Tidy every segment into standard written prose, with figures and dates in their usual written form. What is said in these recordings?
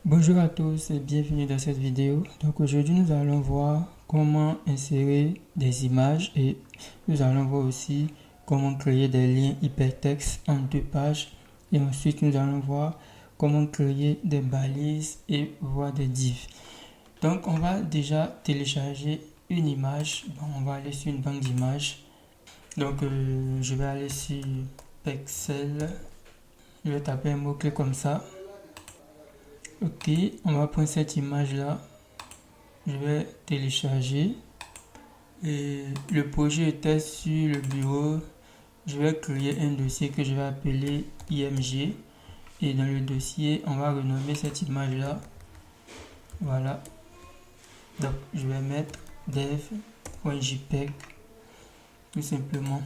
Bonjour à tous et bienvenue dans cette vidéo. Donc aujourd'hui nous allons voir comment insérer des images et nous allons voir aussi comment créer des liens hypertextes en deux pages et ensuite nous allons voir comment créer des balises et voir des divs. Donc on va déjà télécharger une image. On va aller sur une banque d'images. Donc je vais aller sur Pexel. Je vais taper un mot-clé comme ça. Ok, on va prendre cette image là, je vais télécharger et le projet était sur le bureau. Je vais créer un dossier que je vais appeler IMG et dans le dossier on va renommer cette image là. Voilà, donc je vais mettre dev.jpg tout simplement.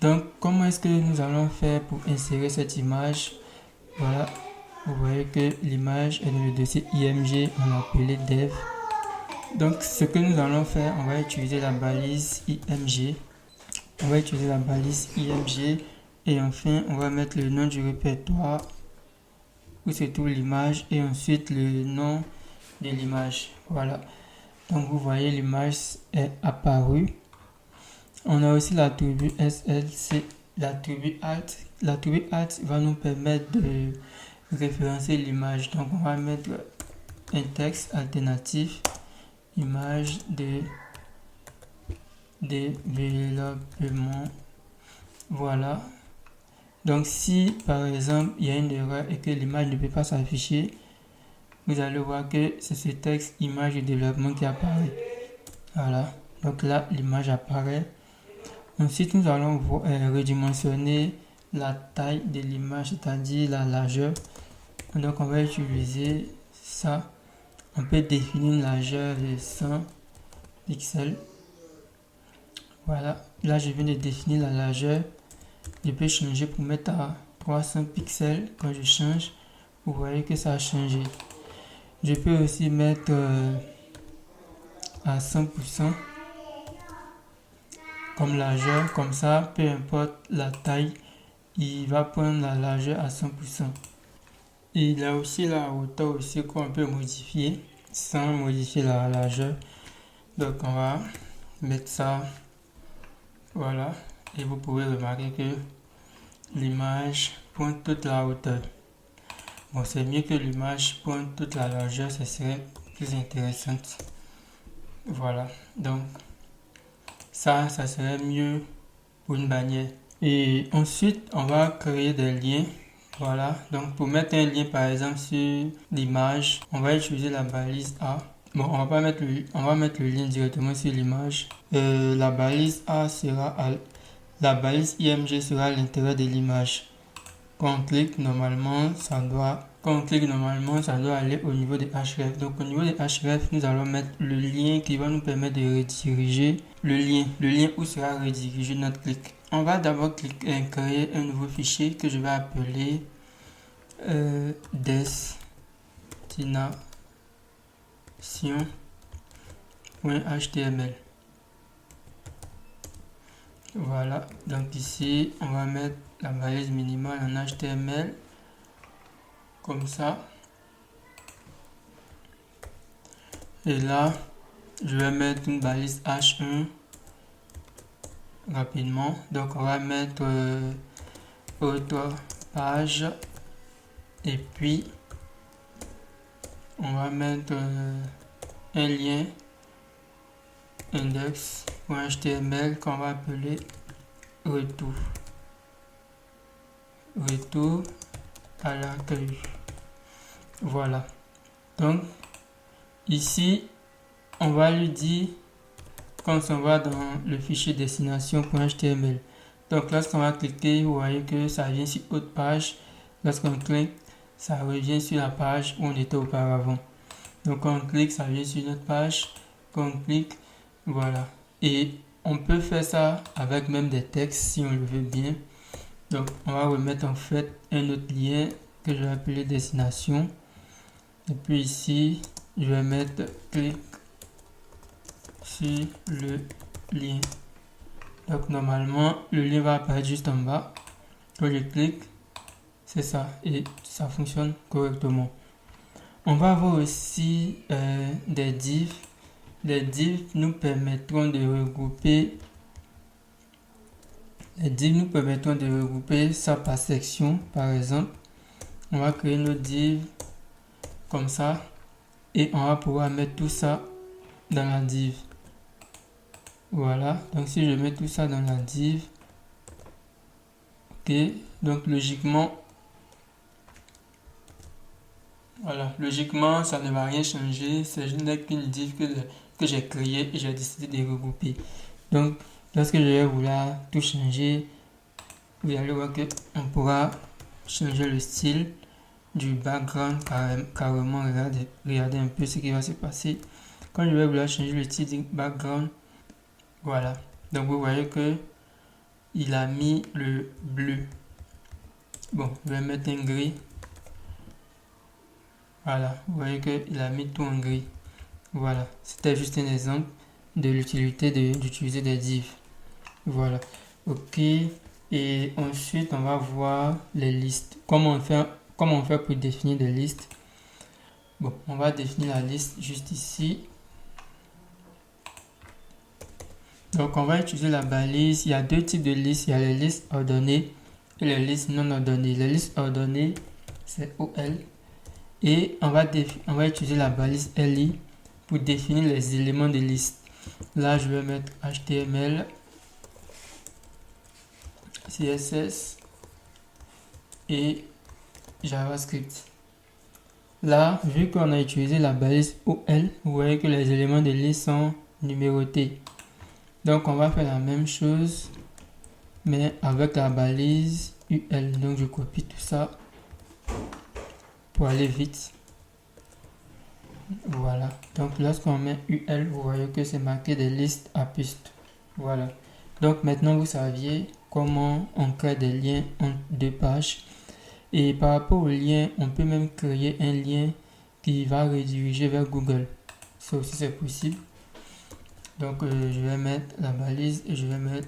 Donc comment est-ce que nous allons faire pour insérer cette image? Voilà, vous voyez que l'image est dans le dossier IMG, on l'a appelé dev. Donc ce que nous allons faire, on va utiliser la balise IMG. On va utiliser la balise IMG et enfin on va mettre le nom du répertoire où se trouve l'image et ensuite le nom de l'image. Voilà. Donc vous voyez l'image est apparue. On a aussi l'attribut SLC, l'attribut alt. L'attribut alt va nous permettre de référencer l'image. Donc on va mettre un texte alternatif, image de développement. Voilà. Donc si par exemple il y a une erreur et que l'image ne peut pas s'afficher, vous allez voir que c'est ce texte image de développement qui apparaît. Voilà. Donc là l'image apparaît. Ensuite nous allons redimensionner la taille de l'image, c'est-à-dire la largeur. Donc on va utiliser ça. On peut définir une largeur de 100 pixels. Voilà, là je viens de définir la largeur. Je peux changer pour mettre à 300 pixels. Quand je change, vous voyez que ça a changé. Je peux aussi mettre à 100% comme largeur. Comme ça, peu importe la taille, il va prendre la largeur à 100%. Et il y a aussi la hauteur aussi qu'on peut modifier sans modifier la largeur. Donc on va mettre ça. Voilà. Et vous pouvez remarquer que l'image prend toute la hauteur. Bon, c'est mieux que l'image prend toute la largeur, ce serait plus intéressant. Voilà, donc ça serait mieux pour une bannière. Et ensuite, on va créer des liens. Voilà, donc pour mettre un lien par exemple sur l'image, on va utiliser la balise A. Bon, on va mettre le lien directement sur l'image. La balise A sera la balise IMG sera à l'intérieur de l'image. Quand on clique, normalement, ça doit aller au niveau des href. Donc, au niveau des href, nous allons mettre le lien qui va nous permettre de rediriger le lien où sera redirigé notre clic. On va d'abord créer un nouveau fichier que je vais appeler destination.html. Voilà, donc ici, on va mettre la balise minimale en HTML, comme ça. Et là, je vais mettre une balise H1 rapidement. Donc, on va mettre autre page. Et puis, on va mettre un lien index.html qu'on va appeler retour à l'accueil. Voilà, donc ici on va lui dire quand on va dans le fichier destination.html. donc lorsqu'on va cliquer, vous voyez que ça vient sur autre page. Lorsqu'on clique, ça revient sur la page où on était auparavant. Donc quand on clique, ça vient sur notre page. Quand on clique, voilà. Et on peut faire ça avec même des textes si on le veut bien. Donc on va remettre en fait un autre lien que je vais appeler destination. Et puis ici, je vais mettre clic sur le lien. Donc normalement, le lien va apparaître juste en bas. Quand je clique, c'est ça. Et ça fonctionne correctement. On va avoir aussi des divs. Les divs nous permettront de regrouper ça par section. Par exemple, on va créer nos divs comme ça et on va pouvoir mettre tout ça dans la div. Voilà, donc si je mets tout ça dans la div, ok, donc logiquement, voilà, logiquement ça ne va rien changer, c'est juste qu'une div que j'ai créée et j'ai décidé de regrouper. Donc lorsque je vais vouloir tout changer, vous allez voir que on pourra changer le style du background carrément. Regardez un peu ce qui va se passer quand je vais vouloir changer le style du background. Voilà, donc vous voyez que il a mis le bleu. Bon, je vais mettre un gris. Voilà, vous voyez qu'il a mis tout en gris. Voilà, c'était juste un exemple de l'utilité d'utiliser des divs. Voilà, ok. Et ensuite, on va voir les listes. Comment on fait pour définir des listes? Bon, on va définir la liste juste ici. Donc, on va utiliser la balise. Il y a deux types de listes. Il y a les listes ordonnées et les listes non ordonnées. Les listes ordonnées, c'est OL. Et on va utiliser la balise LI pour définir les éléments de liste. Là, je vais mettre HTML, CSS et JavaScript. Là, vu qu'on a utilisé la balise OL, vous voyez que les éléments de liste sont numérotés. Donc, on va faire la même chose, mais avec la balise UL. Donc, je copie tout ça pour aller vite. Voilà. Donc, lorsqu'on met UL, vous voyez que c'est marqué des listes à piste. Voilà. Donc, maintenant, vous saviez comment on crée des liens en deux pages. Et par rapport au lien, on peut même créer un lien qui va rediriger vers Google. Ça aussi, c'est possible. Donc, je vais mettre la balise et je vais mettre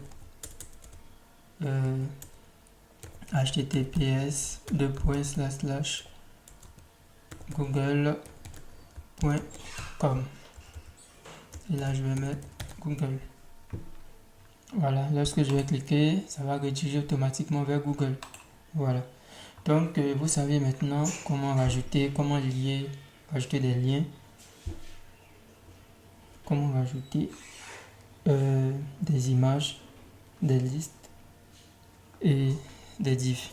https://google.com. Et là, je vais mettre Google. Voilà, lorsque je vais cliquer, ça va rediriger automatiquement vers Google. Voilà. Donc, vous savez maintenant comment rajouter, comment lier, rajouter des liens, comment rajouter des images, des listes et des divs.